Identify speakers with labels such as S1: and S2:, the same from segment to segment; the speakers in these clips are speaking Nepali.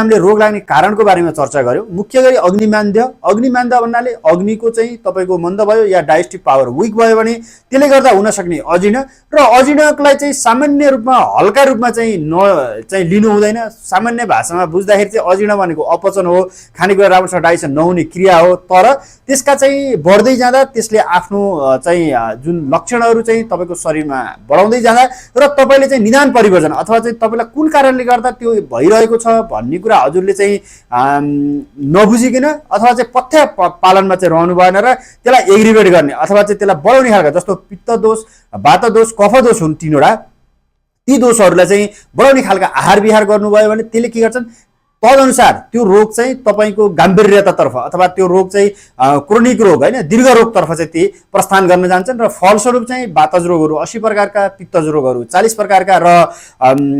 S1: हामीले रोग लाग्ने कारणको बारेमा चर्चा गर्यौं। मुख्य गरी अग्निमान्द्य भन्नाले अग्निको चाहिँ तपाईको मन्द भयो या डाइजेस्टिभ पावर विक भयो भने त्यसले गर्दा हुन सक्ने अजीर्ण र अजीर्णलाई चाहिँ सामान्य रूपमा हल्का रूपमा चाहिँ लिनु हुँदैन। सामान्य भाषामा बुझ्दाखेरि चाहिँ अजीर्ण भनेको अपचन हो, खानेकुरा राम्रोसँग डाइजेसन नहुने क्रिया हो। तर त्यसका चाहिँ बढ्दै जाँदा त्यसले आफ्नो चाहिँ जुन लक्षणहरू चाहिँ तपाईको शरीरमा बढाउँदै जाँदा र तपाईले चाहिँ निदान परिवर्तन अथवा चाहिँ तपाईलाई कुन कारणले गर्दा त्यो भइरहेको छ भन्ने कुरा हजुरले चाहिँ नबुझिकन अथवा चाहिँ पथ्य पालनमा चाहिँ रहनु भएन र त्यसलाई एग्रिभेट गर्ने अथवा चाहिँ त्यसलाई बढाउने खालका जस्तो पित्त दोष, वात दोष, कफ दोष हुन् तीनवटा, ती दोषहरूलाई चाहिँ बढाउने खालका आहार विहार गर्नुभयो भने त्यसले के गर्छन् तदनुसार त्यो रोग चाहिँ तपाईको गम्भीर्यतातर्फ अथवा त्यो रोग चाहिँ क्रोनिक रोग हैन दीर्घ रोगतर्फ चाहिँ ती प्रस्थान गर्न जान्छन् र फलस्वरूप चाहिँ वातज रोगहरू 80 प्रकारका, पित्तज रोगहरू 40 प्रकारका र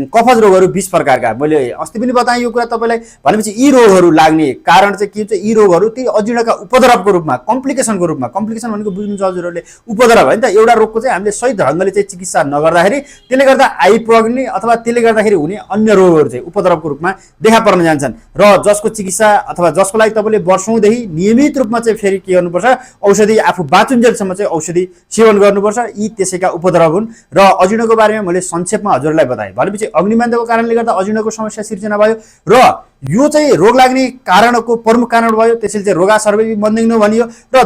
S1: कफज रोगहरू 20 प्रकारका। मैले अस्ति पनि बताएँ यो कुरा तपाईलाई। भनेपछि यी रोगहरू लाग्ने कारण चाहिँ के हुन्छ, यी रोगहरू ती अजीर्णका उपद्रवको रूपमा, कम्प्लिकेसनको रूपमा, कम्प्लिकेसन भनेको बुझ्नुहुन्छ हजुरहरूले, उपद्रव हैन त। एउटा रोगको चाहिँ हामीले सही ढंगले चाहिँ चिकित्सा नगर्दाखेरि त्यसले गर्दा आइपुग्ने अथवा त्यसले गर्दाखेरि हुने अन्य रोगहरू चाहिँ उपद्रवको रूपमा देखा पर्न जान्छन् र जसको चिकित्सा अथवा जसको लागि तपाईले वर्षौंदेखि नियमित रूपमा चाहिँ फेरि के गर्नुपर्छ, औषधि आफू बाँचुन्जेलसम्म चाहिँ औषधि सेवन गर्नुपर्छ। यी त्यसैका उपद्रव हुन् र अजीर्णको बारेमा मैले संक्षेपमा हजुरलाई बताएँ। भनेपछि अग्निमान्द्यको कारणले गर्दा अजीर्णको समस्या सिर्जना भयो र यो चाहिँ रोग लाग्ने कारणको प्रमुख कारण भयो। त्यसैले चाहिँ रोगा सर्वै बन्दिनु भनियो र